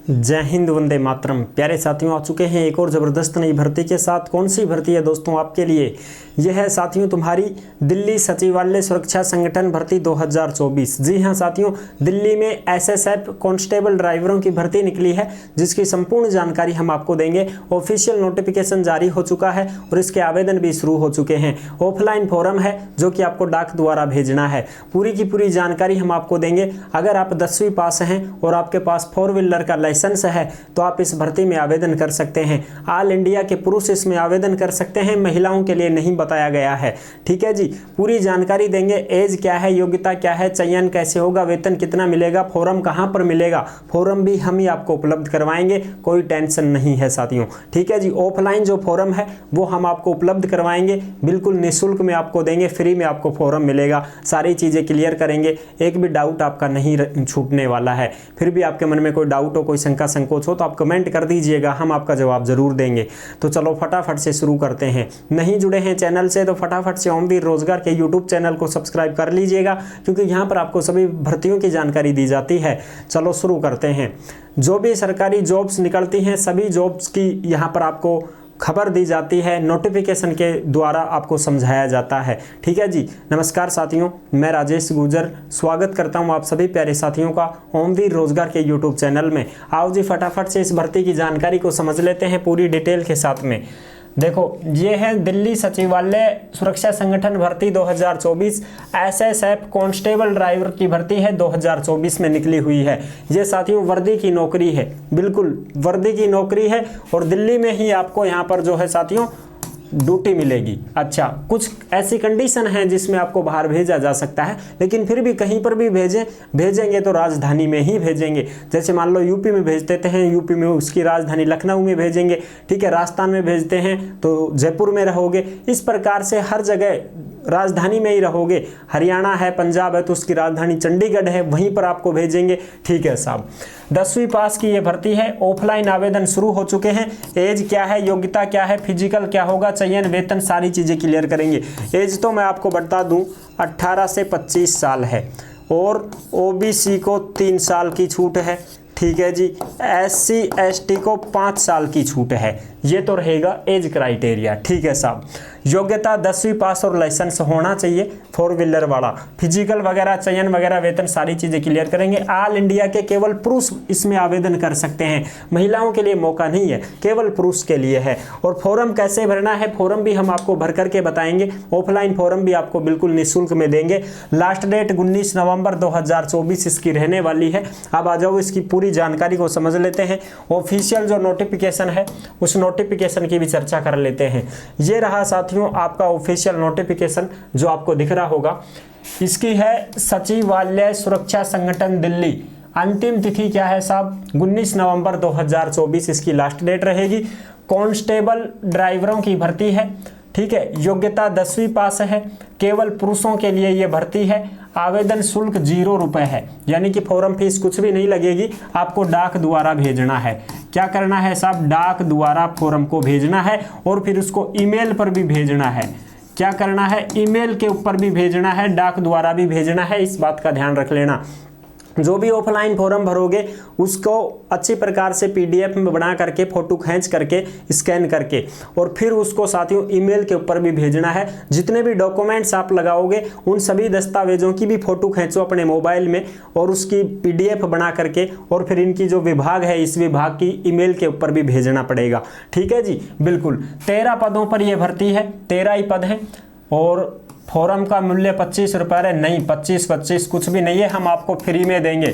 जय हिंद, वंदे मातरम। प्यारे साथियों, आ चुके हैं एक और ज़बरदस्त नई भर्ती के साथ। कौन सी भर्ती है दोस्तों आपके लिए? यह है साथियों तुम्हारी दिल्ली सचिवालय सुरक्षा संगठन भर्ती 2024। जी हाँ साथियों, दिल्ली में एसएसएफ कांस्टेबल ड्राइवरों की भर्ती निकली है, जिसकी संपूर्ण जानकारी हम आपको देंगे। ऑफिशियल नोटिफिकेशन जारी हो चुका है और इसके आवेदन भी शुरू हो चुके हैं। ऑफलाइन फॉर्म है जो कि आपको डाक द्वारा भेजना है। पूरी की पूरी जानकारी हम आपको देंगे। अगर आप 10वीं पास हैं और आपके पास 4 व्हीलर का लाइसेंस है तो आप इस भर्ती में आवेदन कर सकते हैं। ऑल इंडिया के पुरुष इसमें आवेदन कर सकते हैं, महिलाओं के लिए नहीं बताया गया है। ठीक है जी, पूरी जानकारी देंगे। एज क्या है, योग्यता क्या है, चयन कैसे होगा, वेतन कितना मिलेगा, फॉर्म कहां पर मिलेगा, फॉर्म भी हम ही आपको उपलब्ध करवाएंगे। कोई टेंशन नहीं है साथियों। ठीक है जी, ऑफलाइन जो फॉर्म है वो हम आपको उपलब्ध करवाएंगे, बिल्कुल निःशुल्क में आपको देंगे, फ्री में आपको फॉर्म मिलेगा। सारी चीजें क्लियर करेंगे, एक भी डाउट आपका नहीं छूटने वाला है। फिर भी आपके मन में कोई डाउट हो, कोई शंका संकोच हो तो आप कमेंट कर दीजिएगा, हम आपका जवाब जरूर देंगे। तो चलो फटाफट से शुरू करते हैं। नहीं जुड़े हैं चैनल से तो फटाफट से ओमवीर रोजगार के यूट्यूब चैनल को सब्सक्राइब कर लीजिएगा, क्योंकि यहाँ पर आपको सभी भर्तियों की जानकारी दी जाती है। चलो शुरू करते हैं। जो भी सरकारी जॉब्स निकलती हैं सभी जॉब्स की यहाँ पर आपको खबर दी जाती है, नोटिफिकेशन के द्वारा आपको समझाया जाता है। ठीक है जी। नमस्कार साथियों, मैं राजेश गुर्जर स्वागत करता हूं आप सभी प्यारे साथियों का ओमवीर रोजगार के यूट्यूब चैनल में। आओ जी फटाफट से इस भर्ती की जानकारी को समझ लेते हैं पूरी डिटेल के साथ में। देखो, ये है दिल्ली सचिवालय सुरक्षा संगठन भर्ती 2024। एसएसएफ कांस्टेबल ड्राइवर की भर्ती है, 2024 में निकली हुई है। ये साथियों वर्दी की नौकरी है, बिल्कुल वर्दी की नौकरी है और दिल्ली में ही आपको यहाँ पर जो है साथियों ड्यूटी मिलेगी। अच्छा, कुछ ऐसी कंडीशन है जिसमें आपको बाहर भेजा जा सकता है, लेकिन फिर भी कहीं पर भी भेजेंगे तो राजधानी में ही भेजेंगे। जैसे मान लो यूपी में भेज देते हैं, यूपी में उसकी राजधानी लखनऊ में भेजेंगे। ठीक है, राजस्थान में भेजते हैं तो जयपुर में रहोगे। इस प्रकार से हर जगह राजधानी में ही रहोगे। हरियाणा है, पंजाब है तो उसकी राजधानी चंडीगढ़ है, वहीं पर आपको भेजेंगे। ठीक है साहब, 10वीं पास की ये भर्ती है। ऑफलाइन आवेदन शुरू हो चुके हैं। एज क्या है, योग्यता क्या है, फिजिकल क्या होगा, चयन, वेतन, सारी चीजें क्लियर करेंगे। एज तो मैं आपको बता दूं 18 से 25 साल है और ओबीसी को 3 साल की छूट है। ठीक है जी, एससी एसटी को 5 साल की छूट है। ये तो रहेगा एज क्राइटेरिया। ठीक है साहब, योग्यता 10वीं पास और लाइसेंस होना चाहिए 4 व्हीलर वाला। फिजिकल वगैरह, चयन वगैरह, वेतन, सारी चीजें क्लियर करेंगे। ऑल इंडिया के केवल पुरुष इसमें आवेदन कर सकते हैं, महिलाओं के लिए मौका नहीं है, केवल पुरुष के लिए है। और फॉर्म कैसे भरना है, फॉर्म भी हम आपको भर करके बताएंगे। ऑफलाइन फॉर्म भी आपको बिल्कुल निःशुल्क में देंगे। लास्ट डेट 19 नवंबर 2024 इसकी रहने वाली है। अब आ जाओ इसकी पूरी जानकारी को समझ लेते हैं। ऑफिशियल जो नोटिफिकेशन है उस नोटिफिकेशन की भी चर्चा कर लेते हैं। ये रहा साथियों आपका ऑफिशियल नोटिफिकेशन जो आपको दिख रहा होगा। इसकी है सचिवालय सुरक्षा संगठन दिल्ली। अंतिम तिथि क्या है साहब? 19 नवंबर 2024 इसकी लास्ट डेट रहेगी। कांस्टेबल ड्राइवरों की भर्ती है। ठीक है, योग्यता 10वीं पास है, केवल पुरुषों के लिए यह भर्ती है। आवेदन शुल्क 0 रुपए है, यानी कि फॉर्म फीस कुछ भी नहीं लगेगी। आपको डाक द्वारा भेजना है। क्या करना है साहब? डाक द्वारा फॉर्म को भेजना है और फिर उसको ईमेल पर भी भेजना है। क्या करना है? ईमेल के ऊपर भी भेजना है, डाक द्वारा भी भेजना है। इस बात का ध्यान रख लेना। जो भी ऑफलाइन फॉर्म भरोगे उसको अच्छी प्रकार से पीडीएफ में बना करके, फोटो खींच करके, स्कैन करके और फिर उसको साथियों ईमेल के ऊपर भी भेजना है। जितने भी डॉक्यूमेंट्स आप लगाओगे उन सभी दस्तावेजों की भी फोटो खींचो अपने मोबाइल में और उसकी पीडीएफ बना करके और फिर इनकी जो विभाग है इस विभाग की ईमेल के ऊपर भी भेजना पड़ेगा। ठीक है जी, बिल्कुल 13 पदों पर यह भर्ती है, 13 ही पद हैं और फॉर्म का मूल्य 25 रुपये नहीं, 25 कुछ भी नहीं है, हम आपको फ्री में देंगे।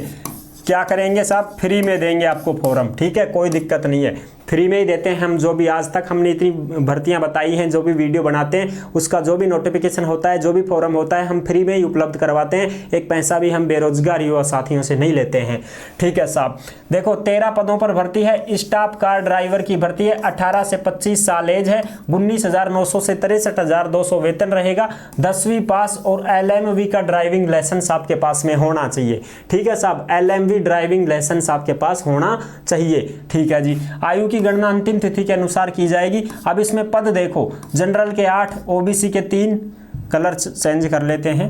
क्या करेंगे साहब? फ्री में देंगे आपको फॉर्म। ठीक है, कोई दिक्कत नहीं है, फ्री में ही देते हैं हम। जो भी आज तक हमने इतनी भर्तियां बताई हैं, जो भी वीडियो बनाते हैं उसका जो भी नोटिफिकेशन होता है, जो भी फॉर्म होता है, हम फ्री में ही उपलब्ध करवाते हैं। एक पैसा भी हम बेरोजगार युवा साथियों से नहीं लेते हैं। ठीक है साहब, देखो 13 पदों पर भर्ती है। स्टाफ कार ड्राइवर की भर्ती है। 18 से 25 साल एज है। 19,900 से 63,200 वेतन रहेगा। 10वीं पास और LMV का ड्राइविंग लाइसेंस आपके पास में होना चाहिए। ठीक है साहब, LMV ड्राइविंग लाइसेंस आपके पास होना चाहिए। ठीक है जी, आयु की गणना अंतिम तिथि के अनुसार की जाएगी। अब इसमें पद देखो, जनरल के 8, ओबीसी के 3, कलर चेंज कर लेते हैं।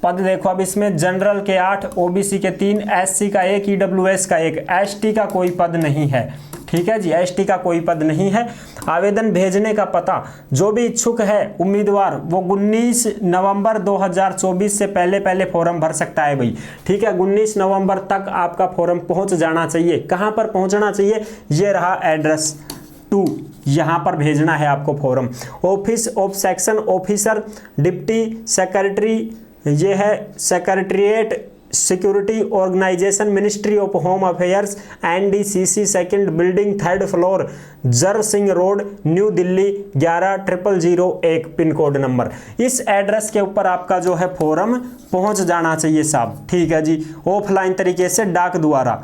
पद देखो अब इसमें जनरल के 8, ओबीसी के 3, एससी का 1, ईडब्ल्यूएस का 1, एसटी का कोई पद नहीं है। ठीक है जी, एसटी का कोई पद नहीं है। आवेदन भेजने का पता, जो भी इच्छुक है उम्मीदवार वो 19 नवंबर 2024 से पहले फॉर्म भर सकता है भाई। ठीक है, 19 नवंबर तक आपका फॉर्म पहुंच जाना चाहिए। कहां पर पहुंचना चाहिए? ये रहा एड्रेस 2, यहाँ पर भेजना है आपको form. Office of section officer, deputy secretary, ये है secretariat security organisation, ministry of home affairs, NDCC, second building, 3rd floor, जर Singh road, new Delhi 110001 pin code number. इस एड्रेस के ऊपर आपका जो है फॉर्म पहुंच जाना चाहिए साहब। ठीक है जी, ऑफलाइन तरीके से डाक द्वारा,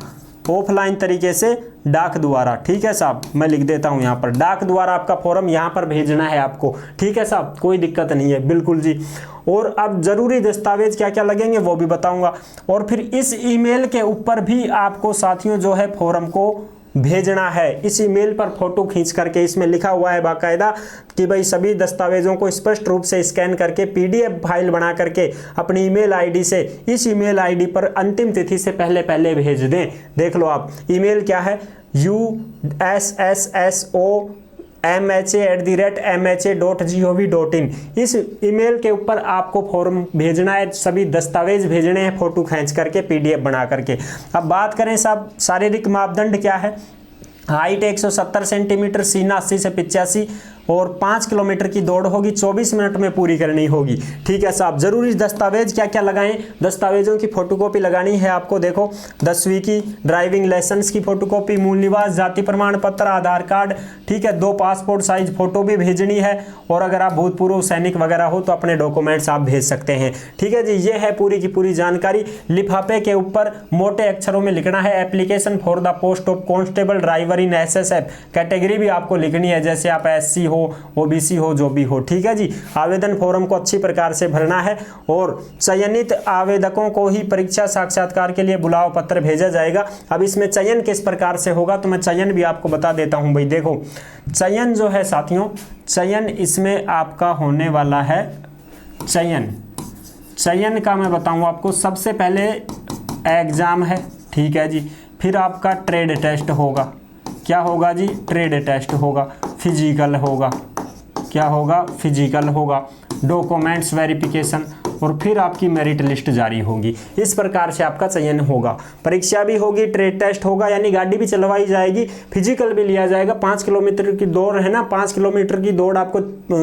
ऑफलाइन तरीके से डाक द्वारा। ठीक है साहब, मैं लिख देता हूं यहाँ पर, डाक द्वारा आपका फॉर्म यहाँ पर भेजना है आपको। ठीक है साहब, कोई दिक्कत नहीं है, बिल्कुल जी। और अब जरूरी दस्तावेज क्या क्या लगेंगे वो भी बताऊंगा। और फिर इस ईमेल के ऊपर भी आपको साथियों जो है फॉर्म को भेजना है। इस ईमेल पर फोटो खींच करके, इसमें लिखा हुआ है बाकायदा कि भाई सभी दस्तावेजों को स्पष्ट रूप से स्कैन करके पीडीएफ फाइल बना करके अपनी ईमेल आईडी से, इस ईमेल आईडी पर अंतिम तिथि से पहले भेज दें। देख लो आप, ईमेल क्या है, ussomha@mha.gov.in। इस ईमेल के ऊपर आपको फॉर्म भेजना है, सभी दस्तावेज भेजने हैं फोटो खींच करके पीडीएफ बना करके। अब बात करें साहब शारीरिक मापदंड क्या है। हाइट 170 सेंटीमीटर, सीना 80 से 85 और 5 किलोमीटर की दौड़ होगी, 24 मिनट में पूरी करनी होगी। ठीक है साहब, जरूरी दस्तावेज क्या क्या लगाएं? दस्तावेजों की फोटोकॉपी लगानी है आपको। देखो 10वीं की, ड्राइविंग लाइसेंस की फोटोकॉपी, मूल निवास, जाति प्रमाण पत्र, आधार कार्ड। ठीक है, 2 पासपोर्ट साइज फोटो भी भेजनी है। और अगर आप भूतपूर्व सैनिक वगैरह हो तो अपने डॉक्यूमेंट्स आप भेज सकते हैं। ठीक है जी, ये है पूरी की पूरी जानकारी। लिफाफे के ऊपर मोटे अक्षरों में लिखना है, application for the post of constable driver in SSF. Category भी आपको लिखनी है, जैसे आप एससी हो, ओबीसी हो, जो भी हो। ठीक है जी, आवेदन फॉर्म को अच्छी प्रकार से भरना है और चयनित आवेदकों को ही परीक्षा साक्षात्कार के लिए बुलाव पत्र भेजा जाएगा। अब इसमें चयन किस प्रकार से होगा तो मैं चयन भी आपको बता देता हूं भाई। देखो चयन जो है साथियों, चयन इसमें आपका होने वाला है, चयन का मैं बताऊं आपको। सबसे पहले एग्जाम है, ठीक है जी, फिर आपका ट्रेड टेस्ट होगा। क्या होगा जी? ट्रेड टेस्ट होगा, फिजिकल होगा, क्या होगा? फिजिकल होगा, डॉक्यूमेंट्स वेरिफिकेशन और फिर आपकी मेरिट लिस्ट जारी होगी। इस प्रकार से आपका चयन होगा। परीक्षा भी होगी, ट्रेड टेस्ट होगा, यानी गाड़ी भी चलवाई जाएगी, फिजिकल भी लिया जाएगा। 5 किलोमीटर की दौड़ है ना, 5 किलोमीटर की दौड़ आपको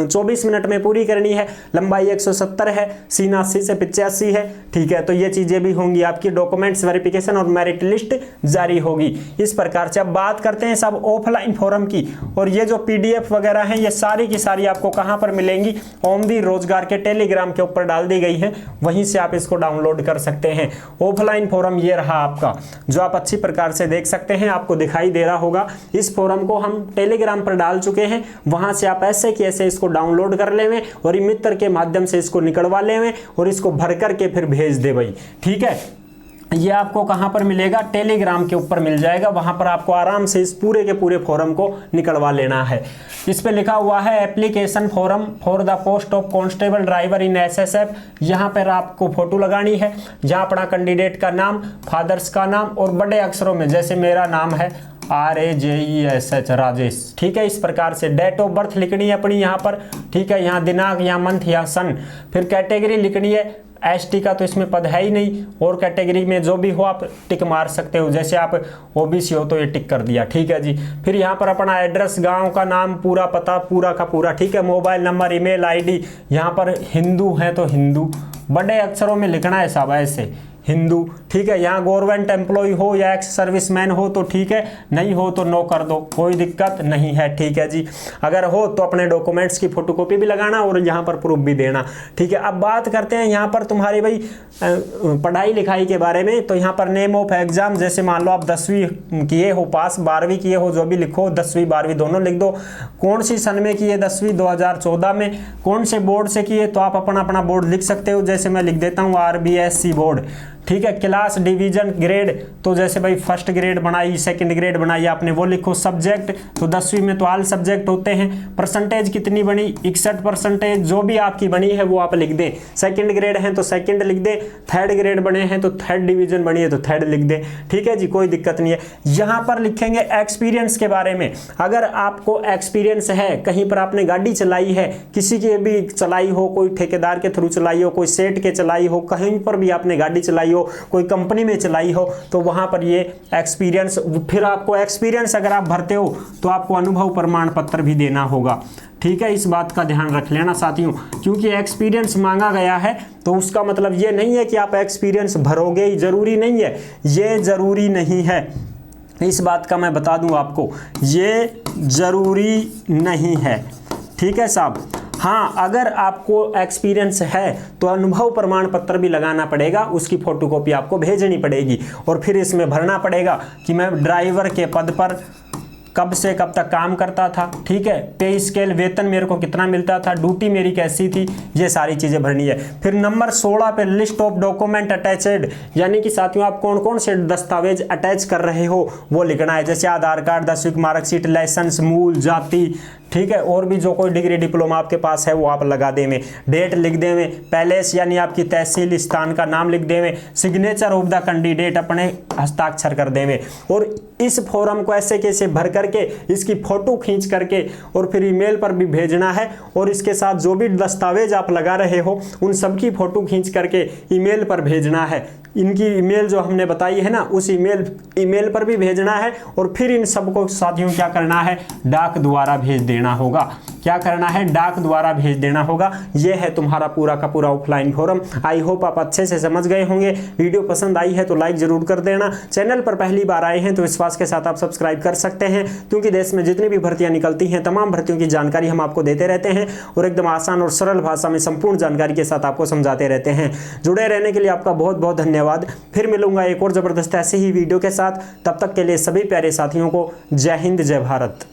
24 मिनट में पूरी करनी है। लंबाई 170 है, सीना 80 से 85 है। ठीक है, तो ये चीजें भी होंगी आपकी। डॉक्यूमेंट्स वेरिफिकेशन और मेरिट लिस्ट जारी होगी। इस प्रकार से अब बात करते हैं सब ऑफलाइन फॉर्म की। और ये जो पीडीएफ वगैरह है ये सारी की सारी आपको कहां पर मिलेंगी? ओमवीर रोजगार के टेलीग्राम के ऊपर डाल दी गई है, वहीं से आप इसको डाउनलोड कर सकते हैं। ऑफलाइन फॉर्म ये रहा आपका, जो आप अच्छी प्रकार से देख सकते हैं, आपको दिखाई दे रहा होगा। इस फॉर्म को हम टेलीग्राम पर डाल चुके हैं, वहां से आप ऐसे कि ऐसे इसको डाउनलोड कर लेवें और मित्र के माध्यम से इसको निकलवा लेवें और इसको भर करके फिर भेज दे भाई। ठीक है, ये आपको कहां पर मिलेगा? टेलीग्राम के ऊपर मिल जाएगा। वहां पर आपको आराम से इस पूरे के पूरे फॉर्म को निकलवा लेना है। इस पे लिखा हुआ है application form for the post of constable driver in SSF. यहाँ पर आपको फोटो लगानी है, जहां अपना कैंडिडेट का नाम, फादर्स का नाम और बड़े अक्षरों में, जैसे मेरा नाम है RAJESH राजेश। ठीक है, इस प्रकार से डेट ऑफ बर्थ लिखनी है अपनी यहाँ पर। ठीक है, यहाँ दिनांक, यहाँ मंथ, यहाँ सन। फिर कैटेगरी लिखनी है। एसटी का तो इसमें पद है ही नहीं, और कैटेगरी में जो भी हो आप टिक मार सकते हो। जैसे आप ओबीसी हो तो ये टिक कर दिया। ठीक है जी, फिर यहाँ पर अपना एड्रेस, गांव का नाम, पूरा पता, पूरा का पूरा। ठीक है, मोबाइल नंबर, ईमेल आईडी। यहाँ पर हिंदू है तो हिंदू बड़े अक्षरों में लिखना है साहब, ऐसे हिंदू। ठीक है, यहाँ गवर्नमेंट एम्प्लॉय हो या एक्स सर्विसमैन हो तो ठीक है, नहीं हो तो नो कर दो, कोई दिक्कत नहीं है। ठीक है जी, अगर हो तो अपने डॉक्यूमेंट्स की फोटोकॉपी भी लगाना और यहाँ पर प्रूफ भी देना। ठीक है, अब बात करते हैं यहाँ पर तुम्हारी भाई पढ़ाई लिखाई के बारे में। तो यहाँ पर नेम ऑफ एग्जाम, जैसे मान लो आप 10वीं किए हो पास, 12वीं किए हो, जो भी लिखो, 10वीं 12वीं दोनों लिख दो। कौन सी सन में किए? 10वीं 2014 में। कौन से बोर्ड से किए? तो आप अपना बोर्ड लिख सकते हो, जैसे मैं लिख देता हूँ RBSC बोर्ड। ठीक है। क्लास, डिवीजन, ग्रेड, तो जैसे भाई फर्स्ट ग्रेड बनाई, सेकंड ग्रेड बनाई आपने, वो लिखो। सब्जेक्ट, तो 10वीं में तो ऑल सब्जेक्ट होते हैं। परसेंटेज कितनी बनी, 61%, जो भी आपकी बनी है वो आप लिख दें। सेकंड ग्रेड है तो सेकंड लिख दें, थर्ड ग्रेड बने हैं तो थर्ड डिवीजन बनी है तो थर्ड लिख दें। ठीक है जी, कोई दिक्कत नहीं है। यहाँ पर लिखेंगे एक्सपीरियंस के बारे में। अगर आपको एक्सपीरियंस है, कहीं पर आपने गाड़ी चलाई है, किसी की भी चलाई हो, कोई ठेकेदार के थ्रू चलाई हो, कोई सेठ के चलाई हो, कहीं पर भी आपने गाड़ी चलाई हो, कोई कंपनी में चलाई हो, तो वहां पर ये एक्सपीरियंस, फिर आपको एक्सपीरियंस अगर आप भरते हो तो आपको अनुभव प्रमाण पत्र भी देना होगा। ठीक है, इस बात का ध्यान रख लेना साथियों, क्योंकि एक्सपीरियंस मांगा गया है तो उसका मतलब ये नहीं है कि आप एक्सपीरियंस भरोगे ही, जरूरी नहीं है, ये जरूरी नहीं है। इस बात का मैं बता दूं आपको, ये जरूरी नहीं है। ठीक है साहब। हाँ, अगर आपको एक्सपीरियंस है तो अनुभव प्रमाण पत्र भी लगाना पड़ेगा, उसकी फोटोकॉपी आपको भेजनी पड़ेगी और फिर इसमें भरना पड़ेगा कि मैं ड्राइवर के पद पर कब से कब तक काम करता था। ठीक है, पे स्केल, वेतन मेरे को कितना मिलता था, ड्यूटी मेरी कैसी थी, ये सारी चीज़ें भरनी है। फिर नंबर 16 पे लिस्ट ऑफ डॉक्यूमेंट अटैचड, यानी कि साथियों आप कौन कौन से दस्तावेज अटैच कर रहे हो वो लिखना है। जैसे आधार कार्ड, 10वीं मार्कशीट, लाइसेंस, मूल, जाति, ठीक है, और भी जो कोई डिग्री डिप्लोमा आपके पास है वो आप लगा देवें। डेट लिख देवें, पैलेस यानी आपकी तहसील स्थान का नाम लिख देवें, सिग्नेचर ऑफ द कैंडिडेट अपने हस्ताक्षर कर देवें। और इस फॉर्म को ऐसे कैसे भर करके इसकी फोटो खींच करके और फिर ईमेल पर भी भेजना है, और इसके साथ जो भी दस्तावेज आप लगा रहे हो उन सब की फोटो खींच करके ईमेल पर भेजना है। इनकी ईमेल जो हमने बताई है ना, उस ईमेल पर भी भेजना है, और फिर इन सबको साथियों क्या करना है, डाक द्वारा भेज देना होगा। क्या करना है, डाक द्वारा भेज देना होगा। यह है तुम्हारा पूरा का पूरा ऑफलाइन फॉर्म। आई होप आप अच्छे से समझ गए होंगे। वीडियो पसंद आई है तो लाइक जरूर कर देना। चैनल पर पहली बार आए हैं तो विश्वास के साथ आप सब्सक्राइब कर सकते हैं, क्योंकि देश में जितनी भी भर्तियां निकलती हैं तमाम भर्तियों की जानकारी हम आपको देते रहते हैं और एकदम आसान और सरल भाषा में संपूर्ण जानकारी के साथ आपको समझाते रहते हैं। जुड़े रहने के लिए आपका बहुत बहुत धन्यवाद। फिर मिलूंगा एक और जबरदस्त ऐसे ही वीडियो के साथ। तब तक के लिए सभी प्यारे साथियों को जय हिंद, जय भारत।